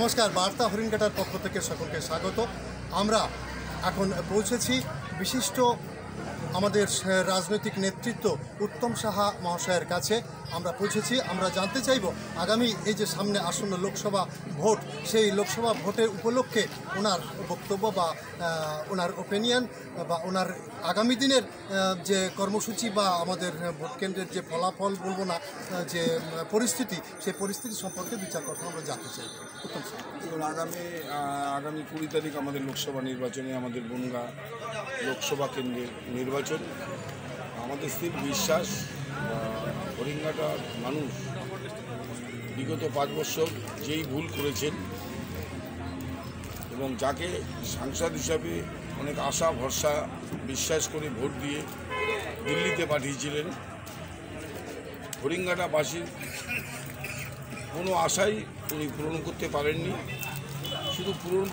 নমস্কার, বার্তা হরিণঘাটার পক্ষ থেকে সকলকে স্বাগত। আমরা এখন পৌঁছেছি বিশিষ্ট আমাদের রাজনৈতিক নেতৃত্ব উত্তম সাহা মহাশয়ের কাছে আমরা পৌঁছেছি। আমরা জানতে চাইব আগামী এই যে সামনে আসন্ন লোকসভা ভোট, সেই লোকসভা ভোটের উপলক্ষে ওনার বক্তব্য বা ওনার ওপিনিয়ন বা ওনার আগামী দিনের যে কর্মসূচি বা আমাদের ভোট কেন্দ্রের যে ফলাফল বলবো না, যে পরিস্থিতি, সেই পরিস্থিতি সম্পর্কে বিচার কথা আমরা জানতে চাই। উত্তম সাহা, আগামী 20 তারিখ আমাদের লোকসভা নির্বাচনে আমাদের বনগাঁ লোকসভা কেন্দ্রের নির্বাচন। আমাদের স্থির বিশ্বাস হরিণঘাটার মানুষ বিগত 5 বছর যেই ভুল করেছেন এবং যাকে সাংসদ হিসাবে অনেক আশা ভরসা বিশ্বাস করে ভোট দিয়ে দিল্লিতে পাঠিয়েছিলেন, হরিণঘাটাবাসীর কোনো আশাই উনি পূরণ করতে পারেননি। শুধু পূরণ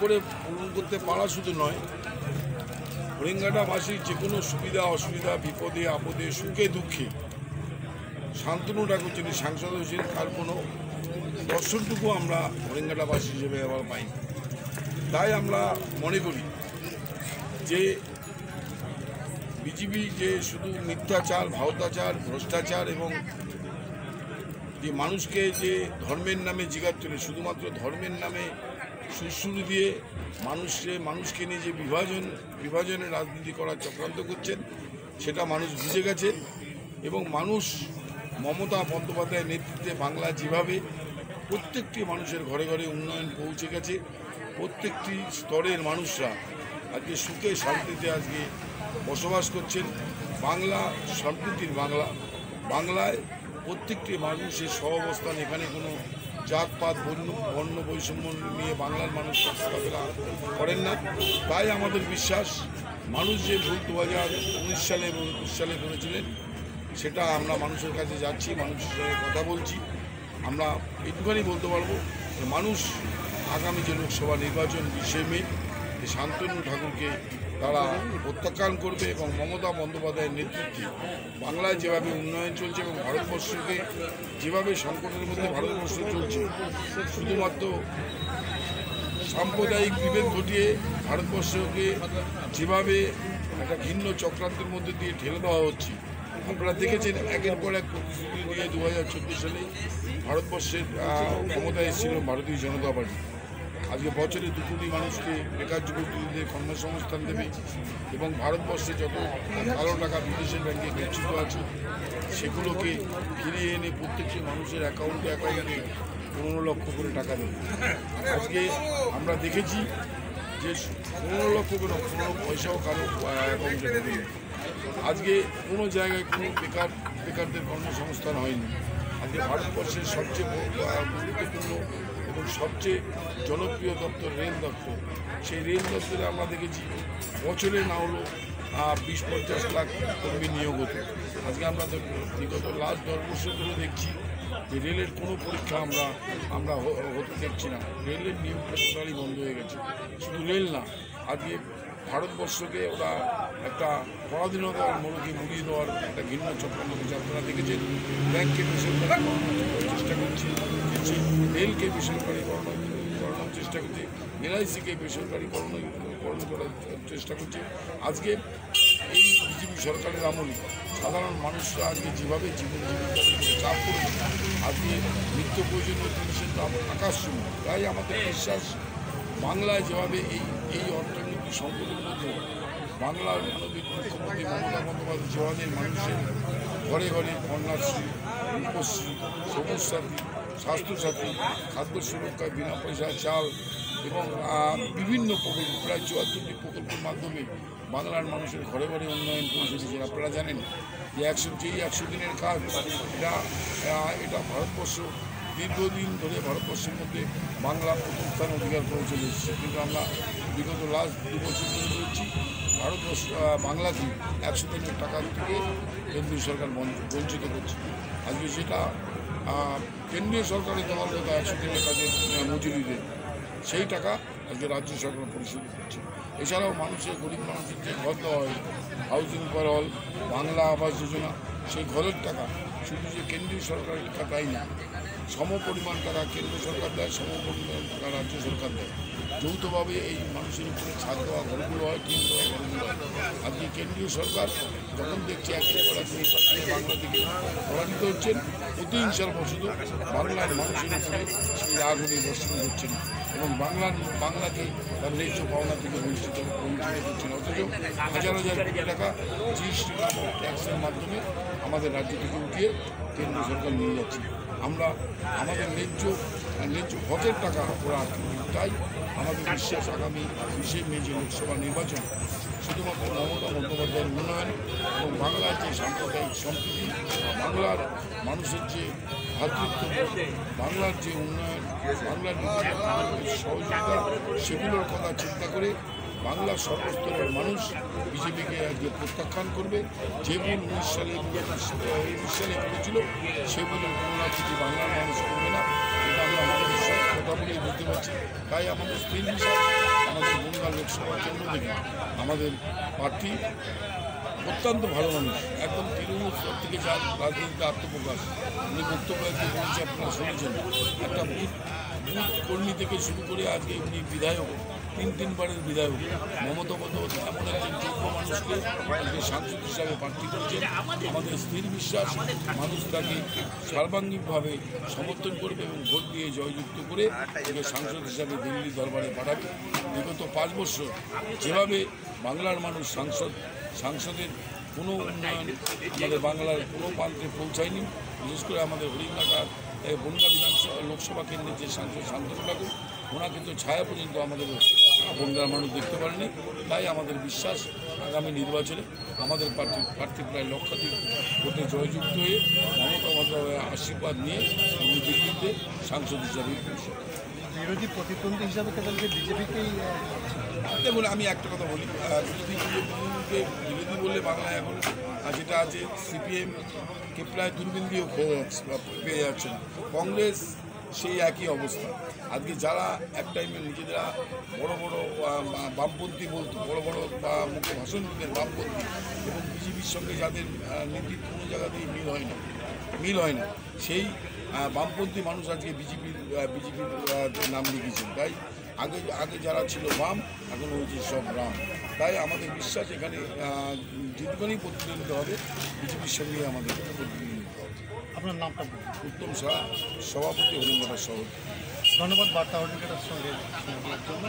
করতে পারা শুধু নয়, হরিণঘাটাবাসীর যে কোনো সুবিধা অসুবিধা, বিপদে আপদে, সুখে দুঃখে শান্তনুটা করছেন সাংসদ হয়েছেন, তার কোনো দর্শনটুকু আমরা হরিণঘাটাবাসী হিসেবে আবার পাই। তাই আমরা মনে করি যে বিজেপি যে শুধু মিথ্যাচার, ভাওতাচার, ভ্রষ্টাচার এবং যে মানুষকে যে ধর্মের নামে জিগাচ্ছেন, শুধুমাত্র ধর্মের নামে সুরসুরু দিয়ে মানুষকে নিয়ে যে বিভাজনের রাজনীতি করার চক্রান্ত করছেন, সেটা মানুষ বুঝে গেছে। এবং মানুষ মমতা বন্দ্যোপাধ্যায়ের নেতৃত্বে বাংলা যেভাবে প্রত্যেকটি মানুষের ঘরে ঘরে উন্নয়ন পৌঁছে গেছে, প্রত্যেকটি স্তরের মানুষরা আজকে সুখে শান্তিতে আজকে বসবাস করছেন। বাংলা সম্প্রীতির বাংলায় প্রত্যেকটি মানুষের সহাবস্থান, এখানে কোনো জাতপাত বর্ণ বৈষম্য নিয়ে বাংলার মানুষ চলাফেরা করেন না। তাই আমাদের বিশ্বাস মানুষ যে ভুল 2019 সালে এবং 21 সালে করেছিলেন, সেটা আমরা মানুষের কাছে যাচ্ছি, মানুষের সঙ্গে কথা বলছি। আমরা একটুখানি বলতে পারবো যে মানুষ আগামী যে লোকসভা নির্বাচন 20শে মে, শান্তনু ঠাকুরকে তারা প্রত্যাখ্যান করবে এবং মমতা বন্দ্যোপাধ্যায়ের নেতৃত্বে বাংলায় যেভাবে উন্নয়ন চলছে এবং ভারতবর্ষকে যেভাবে সংকটের মধ্যে ভারতবর্ষ চলছে, শুধুমাত্র সাম্প্রদায়িক বিভেদ ঘটিয়ে ভারতবর্ষকে যেভাবে একটা ভিন্ন চক্রান্তের মধ্যে দিয়ে ঠেলে দেওয়া হচ্ছে, আপনারা দেখেছেন একের পর এক প্রতিশ্রুতি দিয়ে 2014 সালে ভারতবর্ষের ক্ষমতায় এসেছিল ভারতীয় জনতা পার্টি। আজকে বছরে 2 কোটি মানুষকে বেকার যুবকদের কর্মসংস্থান দেবে এবং ভারতবর্ষে যত কালো টাকা বিদেশের ব্যাংকে গচ্ছিত আছে, সেগুলোকে ফিরিয়ে এনে প্রত্যেকটি মানুষের অ্যাকাউন্টে 15 লক্ষ করে টাকা দেবে। আজকে আমরা দেখেছি যে 15 লক্ষ করে 15 পয়সাও কারো অ্যাকাউন্টে দেবে। আজকে কোনো জায়গায় কোনো বেকারদের কর্মসংস্থান হয়নি। আজকে ভারতবর্ষের সবচেয়ে গুরুত্বপূর্ণ এবং সবচেয়ে জনপ্রিয় দপ্তর রেল দপ্তর, সেই রেল দপ্তরে আমরা দেখেছি বছরে না হলো 20-50 লাখ কর্মী নিয়োগ হতো। আজকে আমরা বিগত লাস্ট 10 বছর ধরে দেখছি যে রেলের কোনো পরীক্ষা আমরা হতে দেখছি না। রেলের নিয়োগটা টোটালি বন্ধ হয়ে গেছে। শুধু রেল না, আজকে ভারতবর্ষকে ওরা একটা পরাধীনতার মোড়কে মুড়িয়ে দেওয়ার একটা ঘৃণ্য চক্রান্ত করছে। আপনারা দেখেছেন ব্যাংককে বেসরকারি করানোর চেষ্টা করছে, রেলকে বেসরকারি করানোর চেষ্টা করছে, LIC-কে বেসরকারিকরণ করার চেষ্টা করছে। আজকে এই বিজেপি সরকারের আমলে সাধারণ মানুষরা আজকে যেভাবে জীবন জীবিকার উপরে চাপ করেছে, আজকে নিত্য প্রয়োজনীয় জিনিসের দাম আকাশচুম্বী। তাই আমাদের বিশ্বাস বাংলায় যেভাবে এই অর্থনৈতিক সংকটের মধ্যে বাংলার মানবিক মুখ্যমন্ত্রী মমতা বন্দ্যোপাধ্যায় যেভাবে মানুষের ঘরে ঘরে কন্যাশ্রী, রূপশ্রী, সবুজ সাথী, স্বাস্থ্যসাথী, খাদ্য সুরক্ষায় বিনা পয়সায় চাল এবং বিভিন্ন প্রকল্প, প্রায় 74টি প্রকল্পের মাধ্যমে বাংলার মানুষের ঘরে ঘরে উন্নয়ন পৌঁছে দিয়েছে। আপনারা জানেন যে 100 দিনের কাজ, এটা ভারতবর্ষ দীর্ঘদিন ধরে ভারতবর্ষের মধ্যে বাংলা প্রথম স্থান অধিকার করে চলে এসেছে। কিন্তু আমরা বিগত লাস্ট 2 বছর ধরে দেখছি ভারতবর্ষ বাংলাকে 100 দিনের টাকা থেকে কেন্দ্রীয় সরকার বঞ্চিত করছে। আজকে সেটা কেন্দ্রীয় সরকারের দেওয়ার কথা 100 দিনের কাজের মজুরিদের, সেই টাকা আজকে রাজ্য সরকার পরিশোধ করছে। এছাড়াও গরিব মানুষের যে ঘর দেওয়া হয়, housing for all, Bangla Awas Yojana, সেই ঘরের টাকা শুধু যে কেন্দ্রীয় সরকারের টাকা তাই না, সম পরিমাণ টাকা কেন্দ্র সরকার দেয়, সম পরিমাণ টাকা রাজ্য সরকার দেয়। যৌথভাবে এই মানুষের উপরে ছাদ দেওয়া ঘরগুলো হয়, টিন দেওয়া ঘরগুলো হয়। আজকে কেন্দ্রীয় সরকার যখন দেখছে একের পর এক নির্বাচনে বাংলা থেকে পরাজিত হচ্ছেন, প্রতিহিংসার বশত বাংলার মানুষের উপরে সেই রাগুনি বর্ষণ হচ্ছেন এবং বাংলাকে তার ন্যায্য পাওনা থেকে বঞ্চিত করছেন। অথচ হাজার হাজার কোটি টাকা জিএসটি নামক ট্যাক্সের মাধ্যমে আমাদের রাজ্য থেকে উঠিয়ে কেন্দ্র সরকার নিয়ে যাচ্ছে। আমরা আমাদের ন্যায্য হকের টাকা ওরা তাই আমাদের বিশ্বাস আগামী 20শে মে যে লোকসভা নির্বাচন শুধুমাত্র মমতা বন্দ্যোপাধ্যায়ের উন্নয়ন এবং বাংলার যে সাম্প্রদায়িক সম্প্রীতি, বাংলার মানুষের যে ভ্রাতৃত্ব, বাংলার যে উন্নয়ন, বাংলার সহযোগিতা, সেগুলোর কথা চিন্তা করে বাংলার সর্বস্তরের মানুষ বিজেপিকে আজকে প্রত্যাখ্যান করবে। যে ভুল 19 সালে করেছিল সে ভুলের পুনরাবৃত্তি বাংলার মানুষ করবে না, এটা আমরা আমাদের সব কথা বলেই বুঝতে পারছি। তাই আমাদের স্থির বিশ্বাস আমাদের বনগাঁ লোকসভা কেন্দ্র থেকে আমাদের প্রার্থী অত্যন্ত ভালো মানুষ, একদম তৃণমূল স্তর থেকে যার রাজনীতিতে আত্মপ্রকাশ। উনি বক্তব্য একদিন বলছে, আপনারা শুনেছেন, একটা বুথ কর্মী থেকে শুরু করে আজকে উনি বিধায়ক, তিনবারের বিধায়ক। মমতা বন্দ্যোপাধ্যায় এমন একজন যোগ্য মানুষকে আজকে সাংসদ হিসাবে প্রার্থী করেছেন। আমাদের স্থির বিশ্বাস মানুষ তাকে সর্বাঙ্গীনভাবে সমর্থন করবে এবং ভোট দিয়ে জয়যুক্ত করে তাকে সাংসদ হিসাবে দিল্লি দরবারে পাঠাবে। বিগত 5 বছর যেভাবে বাংলার মানুষ সাংসদের কোনো উন্নয়ন আমাদের বাংলার কোনো প্রান্তে পৌঁছায়নি, বিশেষ করে আমাদের হরিণঘাটার বনগাঁ বিধানসভা লোকসভা কেন্দ্রের যে সাংসদ শান্তনু ঠাকুর, ওনাকে তো ছায়া পর্যন্ত আমাদের বনগাঁর মানুষ দেখতে পারেনি। তাই আমাদের বিশ্বাস আগামী নির্বাচনে আমাদের প্রার্থী প্রায় লক্ষাধিক ভোটে জয়যুক্ত হয়ে মমতা বন্দ্যোপাধ্যায়ের আশীর্বাদ নিয়ে উনি দিল্লিতে সাংসদ হিসাবে বিরোধী প্রতিদ্বন্দ্বী হিসাবে তাদেরকে বিজেপিকেই দেখুন, আমি একটা কথা বলি, বিরোধী বললে বাংলায় এখন যেটা আছে সিপিএমকে প্রায় দূরবীন পেয়ে যাচ্ছে না, কংগ্রেস সেই একই অবস্থা। আজকে যারা এক টাইমে নিজেরা বড় বামপন্থী বলতো, বড় মুখে ভাষণ দিতেন বামপন্থী, এবং বিজেপির সঙ্গে যাদের নীতির কোনো জায়গাতেই মিল হয় না, সেই বামপন্থী মানুষ আজকে বিজেপির নাম লিখেছেন। তাই আগে যারা ছিল বাম, এখন হয়েছে সব রাম। তাই আমাদের বিশ্বাস এখানে যেটুখানি প্রতিদ্বন্দ্বিতা হবে বিজেপির সঙ্গে আমাদের প্রতিদ্বন্দ্বিতা হবে। আপনার নামটা উত্তম শাহ, সভাপতি, হরিণঘাটা শহর। ধন্যবাদ বার্তা হরিণঘাটার সঙ্গে জন্য।